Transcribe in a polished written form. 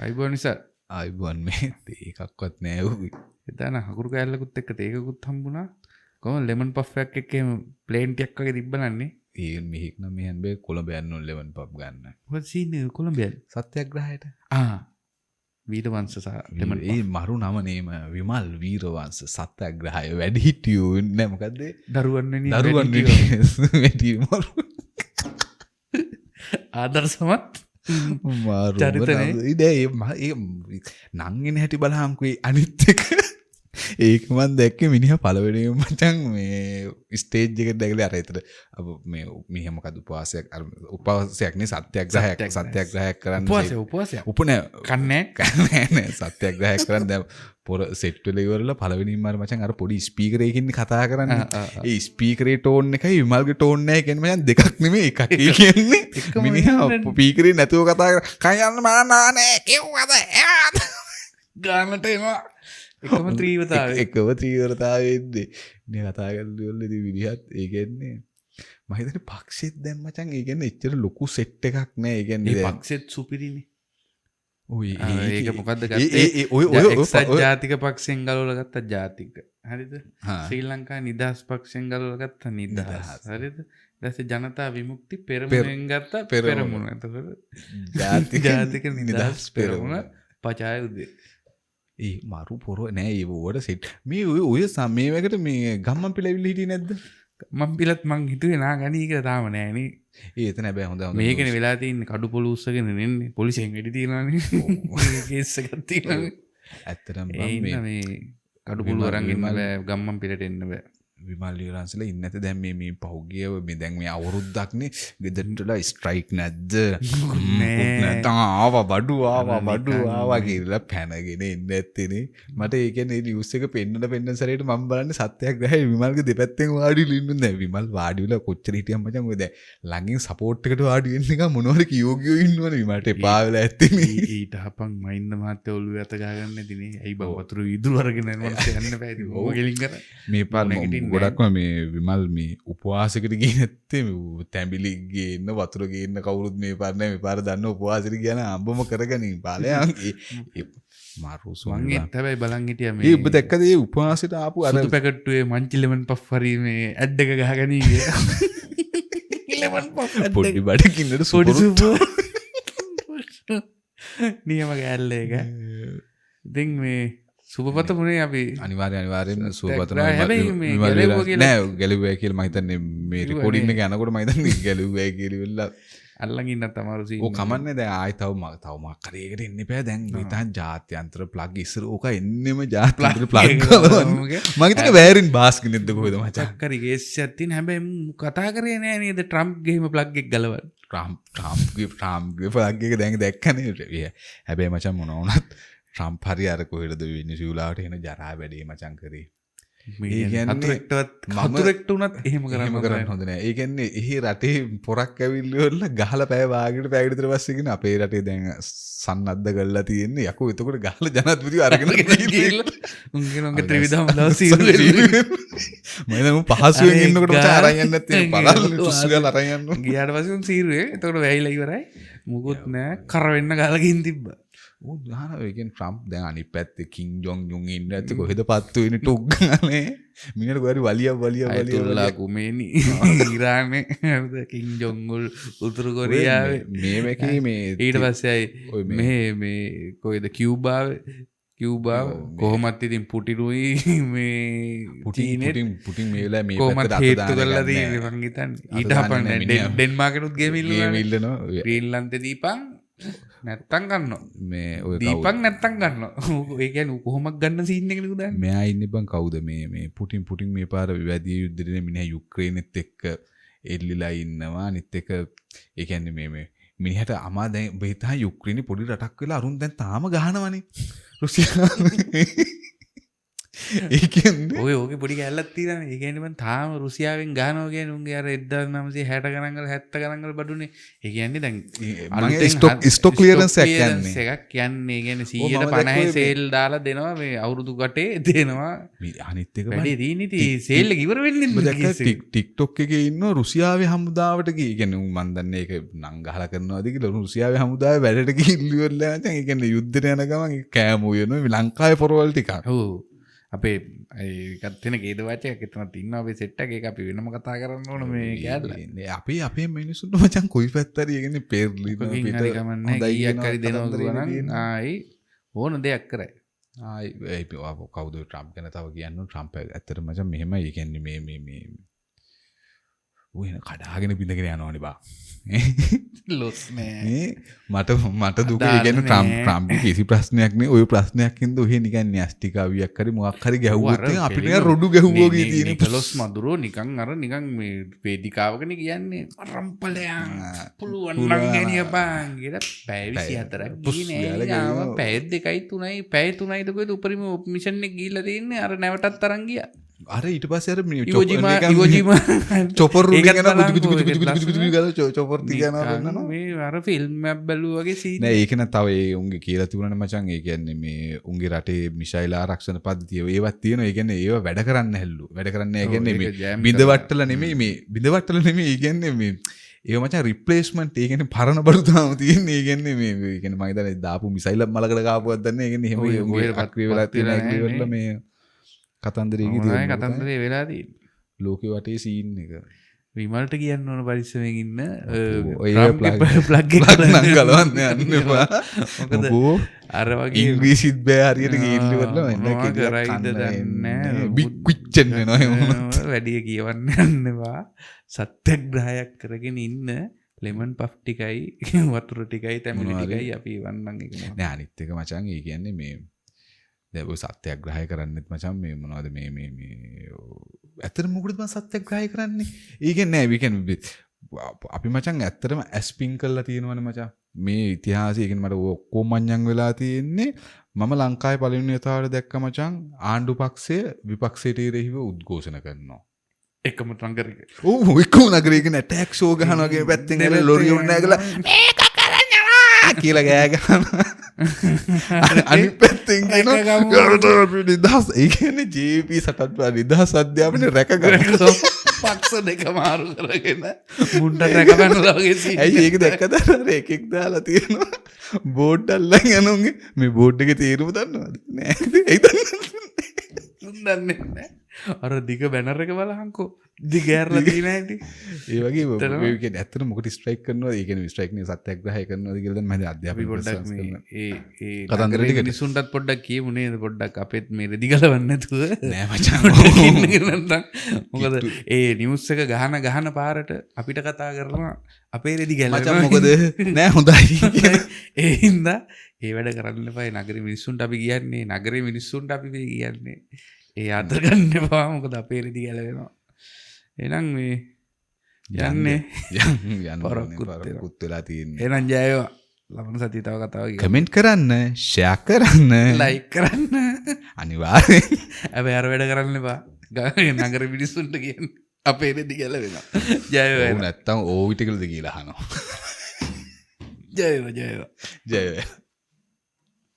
අයිබෝන් නිසා ආයිබුවන් මේ ඒකක්වත් නෑ උයි. එතන හකුරු කෑල්ලකුත් එක්ක තේකකුත් හම්බුණා. කොහොම ලෙමන් පෆ් එකක් එක්ක එහෙම ප්ලේන් ටිකක් වගේ තිබ්බනන්නේ. ඒ මෙහෙක් නම් මෙහෙන් බේ කොළඹ යන්න ඕන ලෙමන් පප් ගන්න. මොකද සීනේ කොළඹියන් සත්‍යග්‍රහයට. වීරවංශ සහ ලෙමන් ඒ මරු නම නේම විමල් වීරවංශ සත්‍යග්‍රහය වැඩිහිටියෝ නෑ මොකද්ද? දරුවන් වෙනි දරුවන් වැඩි මරු. ආදර්ශමත් මාරු චරිතනේ. ඒ නංගෙන හැටි බලහම්කුයි අනිත් එක ඒක මන් දැක්කේ මිනිහා පළවෙනිම මචං මේ ස්ටේජ් එකට දැකලා අර එතන මේ මිනිහා මොකද උපවාසයක් නේ සත්‍යග්‍රහයක් කරන්න උපවාසයක් උපනේ කන්නේ නෑ සත්‍යග්‍රහයක් කරන්න දැන් පොර සෙට් වල ඉවරලා පළවෙනිම මාර මචං අර පොඩි ස්පීකර් එකකින් කතා කරන්නේ. ඒ ස්පීකරේ ටෝන් එකයි විමල්ගේ ටෝන් එකයි කියන්නේ මචං දෙකක් නෙමෙයි එකක්. ඒ කියන්නේ මිනිහා ස්පීකරේ නැතුව කතා කර කයන්න මානානේ කිව්වද ගානට එනවා එකම ත්‍රීවතාවය එකම තීව්‍රතාවයෙන්නේ ඉන්නේ කතා කරලා ඉතින් විදිහත් ඒ කියන්නේ මම හිතන්නේ පක්ෂෙත් දැන් මචං ඒ කියන්නේ එච්චර ලොකු සෙට් එකක් නෑ ඒ කියන්නේ මේ පක්ෂෙත් සුපිරිනේ. ඔය ඒක මොකද්ද ගත්තේ? ඔය එක්සත් ජාතික පක්ෂයෙන් ගලවලා ගත්ත ජාතික. හරිද? ශ්‍රී ලංකා නිදහස් පක්ෂයෙන් ගලවලා ගත්ත නිදහස්. හරිද? ඊට ජනතා විමුක්ති පෙරමුණෙන් ගත්ත පෙරමුණ. එතකොට ජාතික නිදහස් පෙරමුණ පචාය උදේ. ඒ මරු පොරෝ නෑ ඒ වුවට සෙට් මේ ඔය සමේවකට මේ ගම්මන් පිළවිල්ල හිටියේ නැද්ද? මම පිළත් මං හිතුවේ නා ගනී කියලා තාම නෑනේ. ඒ එතන හැබැයි හොඳ මේකනේ වෙලා තින්නේ කඩු පොළු උස්සගෙන නෙන්නේ පොලිසියෙන් වෙඩි තියනවානේ. කේස් එකක් තියෙනවානේ. ඇත්තටම මේ කඩු පොළු අරන් ඉන්න බෑ ගම්මන් පිළට එන්න බෑ. විමල් විරන්සලා ඉන්නේ නැත දැන් මේ පහුගිය මේ දැන් මේ අවුරුද්දක්නේ ගෙදරටලා ස්ට්‍රයික් නැද්ද? නැත්නම් ආවා බඩු ආවා කියලා පැනගෙන ඉන්නේ නැත්තේනේ. මට ඒ කියන්නේ නිවුස් එක පෙන්නන සැරේට මම බලන්නේ සත්‍යග්‍රහය විමල්ගේ දෙපැත්තෙන් වාඩිලා ඉන්නුනේ දැන් විමල් වාඩි වෙලා කොච්චර හිටියම් මචං ඔය දැන් ළඟින් සපෝට් එකට වාඩි වෙන්න එක මොනවද කියෝගියෝ ඉන්නවනේ විමල්ට එපා වෙලා ඇත්තේ ඊට හපන් මයින්ද මහත්තයා ඔළුවේ අත ගාගන්න ඉතිනේ ඇයි බං වතුර විදුරු අරගෙන යනවා යන්න බෑ ඉතින් ඕක ගෙලින් කර මේ පාර ගොඩක්ම මේ විමල් මේ උපවාසයකට ගියේ නැත්තේ මේ තැඹිලි ගේන්න වතුර ගේන්න කවුරුත් මේ පාර නැහැ මේ පාර දන්න උපවාසෙට ගියා නම් අඹම කරගනින් ඵලයන් ඒ මාරු මංගෙත් හැබැයි බලන් හිටියා මේ ඔබ දැක්කද මේ උපවාසෙට ආපු අර සුදු පැකට්ටුවේ මංචි ලෙමන් පෆ් හරි මේ ඇඩ් එක ගහගෙන ඉන්නේ ලෙමන් පෆ් පොඩි බඩකින්නට පොඩි සුපු නියම ගෑල්ල එක ඉතින් මේ සුපපත මුණේ අපි අනිවාර්යෙන් සුපපත හැබැයි මේ ගැලුවා කියලා නෑ ගැලුවා කියලා මම හිතන්නේ මේ රෙකෝඩින් එක යනකොට මම හිතන්නේ ගැලුවා කියලා වෙලා අල්ලන් ඉන්නත් අමාරු සීන් ඕක කමන්නේ දැන් ආයි තව මොකක් හරි එකකට එන්න එපා දැන් විතන් ජාත්‍යන්තර ප්ලග් ඉස්සර ඕක එන්නෙම ජාත්‍යන්තර ප්ලග් ගලවන්න මම හිතන්නේ වෑරින් බාස්කින් නේද කොහෙද මචං චක්කරි කේස්යක් තියෙන හැබැයි කතා කරේ නෑ නේද ට්‍රම්ප් ගේම ප්ලග් එක ගලවන්න ට්‍රම්ප්ගේ ප්ලග් එක දැන් දැක්කනේ හැබැයි මචං මොන වුණත් ට්‍රම්ප් හරි අර කොහෙද වෙනිසුලාවට එන ජරා වැඩේ මචං කරේ හතුරෙක්ට උනත් එහෙම කරන්න හොඳ නෑ. ඒ කියන්නේ එහි රටේ පොරක් ඇවිල්ලා ගහලා පැය වාගේට පැයකට විතර පස්සේ කියන අපේ රටේ දැන් සන්නද්ධ කරලා තියෙන්නේ යකෝ එතකොට ගහලා ජනාධිපතිව අරගෙන ගිහිල්ලා උන්ගේ ත්‍රිවිධම දවස් ඉවරයි. මම දැන් පහසුවෙන් ඉන්නකොට මචං අරන් යන්න නැත්තේ බලන්න ටුස් ගාලා අරන් යන්න. ගියාට පස්සේ උන් සීරුවේ. එතකොට වැහිලා ඉවරයි. මුකුත් නෑ කර වෙන්න ගාලා ගින් තිබ්බා. ඕ ගහන ඒ කියන්නේ ට්‍රම්ප් දැන් අනිත් පැත්තේ කිං ජොන් යුන් ඉන්න ඇත්තේ කොහෙද පත්තු වෙන්නේ ටුක් ගානේ මිනිහට කොහරි වලියා කුමේනි ඉරානේ හරිද කිං ජොන් උතුරු කොරියාවේ මේකේ මේ ඊට පස්සේ මේ කොයිද කියුබාව කොහොමත් ඉතින් පුටිනුයි මේ පුටින් මේ වෙලාවේ මේ කොහොමත් හේතු කරලා තියෙන්නේ මං හිතන්නේ ඊට හපන්නේ ඩෙන්මාර්කෙනුත් ගේම ඉල්ලනවා ශ්‍රීලංකාවේ දීපන් නැත්තම් ගන්නවා මේ ඔය දීපන් නැත්තම් ගන්නවා ඒ කියන්නේ කොහොමද ගන්න සීන් එකනේ උදා මෙයා ඉන්නේ බං කවුද මේ පුටින් මේ පාර විවාදී යුද්ධෙදී මිනිහා යුක්‍රේනෙත් එක්ක එල්ලිලා ඉන්නවා අනිත් එක ඒ කියන්නේ මේ මිනිහට අමා දැන් බෙහෙතා යුක්‍රේනි පොඩි රටක් වෙලා අරුන් දැන් තාම ගහනවනේ රුසියාව ඒකන්නේ ඕක පොඩි කැල්ලක් තියෙන ඒකනම තාම රුසියාවෙන් ගානෝගේ උන්ගේ අර 1960 ගණන්වල 70 ගණන්වල බඩුනේ ඒ කියන්නේ දැන් ස්ටොක් ක්ලියරන්ස් එකක් කියන්නේ කියන්නේ 150 සේල් දාලා දෙනවා මේ අවුරුදු ගටේ දෙනවා අනිත් එක වැඩි දීනිති සේල් එක ඉවර වෙන්නේ ටික්ටොක් එකේ ඉන්න රුසියාවේ හමුදාවට කියන්නේ මන් දන්නේ ඒක නම් ගහලා කරනවාද කියලා රුසියාවේ හමුදාවේ වැඩට ගිහිල්ලිවලා නැත්නම් ඒ කියන්නේ යුද්ධයට යන ගමන් කෑම උයනවා ලංකාවේ පොරවල් ටික ඔව් අපේ ඒකත් වෙන ගේද වාචයක් එතනත් ඉන්නවා අපේ සෙට් එකේ ඒක අපි වෙනම කතා කරන්න ඕන මේ කෑල්ල අපේ මිනිස්සුන්ට මචං කොයි පැත්ත හරි කියන්නේ පෙර්ලි පිට හොඳයි ඊයක් හරි දෙනවා නම් ආයි ඕන දෙයක් කරයි ආයි ඒ කවුද ට්‍රම්ප් ගැන තව කියන්නේ ට්‍රම්ප් ඇත්තට මචං මෙහෙමයි ඒ කියන්නේ මේ ඔය කඩාගෙන බින්දගෙන යනවනේ බා ලොස් නෑ මට දුක ඒ කියන්නේ ට්‍රම්ප් කිසි ප්‍රශ්නයක් නේ ඔය ප්‍රශ්නයක් හින්දා ඔහේ නිකන් න්‍යෂ්ටික අවියක් හරි මොකක් හරි ගැහුවොත් අපිට රොඩු ගැහුවෝ වගේ තියෙන නිකලොස් මදුරෝ නිකන් අර නිකන් මේ වේදිකාවකනේ කියන්නේ රම්පලයා පුළුවන් නම් ගෙනියපන් කියලා පැය 24ක් ගියේ නෑ පැය 2යි 3යි පැය 3යිද කොහෙද උපරිම මිෂන් එක ගිහිල්ලා තියෙන්නේ අර නැවටත් තරන් ගියා අර ඊට පස්සේ අර ඉවෝජිමා චොපර් රුඩි කරන බුදු ගාලා චොපර් තියනවා වෙන්නනවා මේ අර ෆිල්ම් එකක් බැලුවා වගේ සීන් නෑ ඒක නෑ තව ඒ උන්ගේ කියලා තිබුණානේ මචං ඒ කියන්නේ මේ උන්ගේ රටේ මිසයිල් ආරක්ෂණ පද්ධතිය ඒවත් තියෙනවා ඒ කියන්නේ ඒව වැඩ කරන්න හැල්ලු වැඩ කරන්නේ ඒ කියන්නේ මේ බිඳවට්ටල නෙමෙයි මේ බිඳවට්ටල නෙමෙයි ඒ කියන්නේ මේ ඒක මචං රිප්ලේස්මන්ට් ඒ කියන්නේ පරණ බඩු තාම තියෙන්නේ ඒ කියන්නේ මේ ඒ කියන්නේ මම හිතන්නේ දාපු මිසයිල් මලකට ගාපුවක් දන්නේ ඒ කියන්නේ එහෙම උන්ගේ අක්‍රිය වෙලා තියෙන ඒකවල මේ කතන්දරේ කතන්දරේ වෙලා තියෙන්නේ ලෝකෙ වටේ සීන් එක විමල්ට කියන්න ඕන පරිස්සමෙන් ඉන්න ඔය ප්ලග් එක නම් ගලවන්න යන්න එපා මොකද අර වගේ ඉංග්‍රීසිත් බෑ හරියට ගිහිල්ලිවල මොනවා කරයිද දන්නේ බිග් ක්විච්චන් වෙනවා එහෙම වැඩි කියවන්න යන්න එපා සත්‍යග්‍රහයක් කරගෙන ඉන්න ලෙමන් පෆ් ටිකයි වතුර ටිකයි තැඹිලි ටිකයි අපි වන්නන් එක නෑ අනිත් එක මචං ඒ කියන්නේ මේ දැන් ඔය සත්‍යග්‍රහය කරන්නෙත් මචං මේ මොනවද මේ ඇත්තටම මොකටද මම සත්‍යග්‍රහය කරන්නේ? ඒ කියන්නේ නෑ කියන්නේ අපි මචං ඇත්තටම ඇස්පින් කරලා තියෙනවනේ මචං. මේ ඉතිහාසය කියන්නේ මට ඔක්කොම මඤ්ඤං වෙලා තියෙන්නේ මම ලංකාවේ පළවෙනි වතාවට දැක්ක මචං ආණ්ඩු පක්ෂය විපක්ෂයට එරෙහිව උද්ඝෝෂණ කරනවා. එකම නගරයක. ඔව් එකම නගරයක නේ ටැක්ස් ෂෝ ගහනවා වගේ පැත්තෙන් එන ලොරිය උන් නැගලා මේක කරනවා කියලා ගෑ ගහනවා. අනිත් පැත්තෙන් කියනවා නිදහස් ඒ කියන්නේ ජීපී සටත් නිදහස් අධ්‍යාපනය රැක ගන්න පක්ෂ දෙක මාරු කරගෙන මුණ්ඩ රැක ගන්නවා වගේ සීන්. ඇයි ඒක දැක්කද අර එකෙක් දාලා තියෙනවා බෝඩ් අල්ලන් යනෝගේ මේ බෝඩ් එකේ තේරුම දන්නවද? නෑ ඒ දන්නේ නැහැ. අර දිග බැනර් එක බලහන්කෝ දිග ඇරලා තියෙන හැටි ඒ වගේ ඒ කියන්නේ ඇත්තට මොකට ස්ට්‍රයික් කරනවද ඒ කියන්නේ ස්ට්‍රයික් නේ සත්‍යග්‍රහය කරනවද කියලා දැන් මම අධ්‍යාපන පොඩ්ඩක් මේ ඒ කතන්දර ටික මිනිසුන්ටත් පොඩ්ඩක් කියමු නේද පොඩ්ඩක් අපෙත් මේ රෙදි ගලවන්න නැතුව නෑ මචං මොකද ඒ නිවුස් එක ගහන පාරට අපිට කතා කරනවා අපේ රෙදි ගලවනවා මචං මොකද නෑ හොඳයි ඒ හින්දා ඒ වැඩ කරන්න එපා නගරේ මිනිස්සුන්ට අපි කියන්නේ නගරේ මිනිස්සුන්ට අපි කියන්නේ ඒ අත ගන්න එපා මොකද අපේ රෙදි ගැලවෙනවා එහෙනම් මේ යන්න පරක්කුත් වෙලා තියෙන්නේ එහෙනම් ජය වේවා ලබන සතිය තව කතාවක් කියමු කමෙන්ට් කරන්න ෂෙයා කරන්න ලයික් කරන්න අනිවාර්යෙන් හැබැයි අර වැඩ කරන්න එපා නගර මිනිස්සුන්ට කියන්නේ අපේ රෙදි ගැලවෙනවා ජය වේවා නැත්තම් ඕවිටිකල්ද කියලා අහනවා ජය වේවා ජය වේවා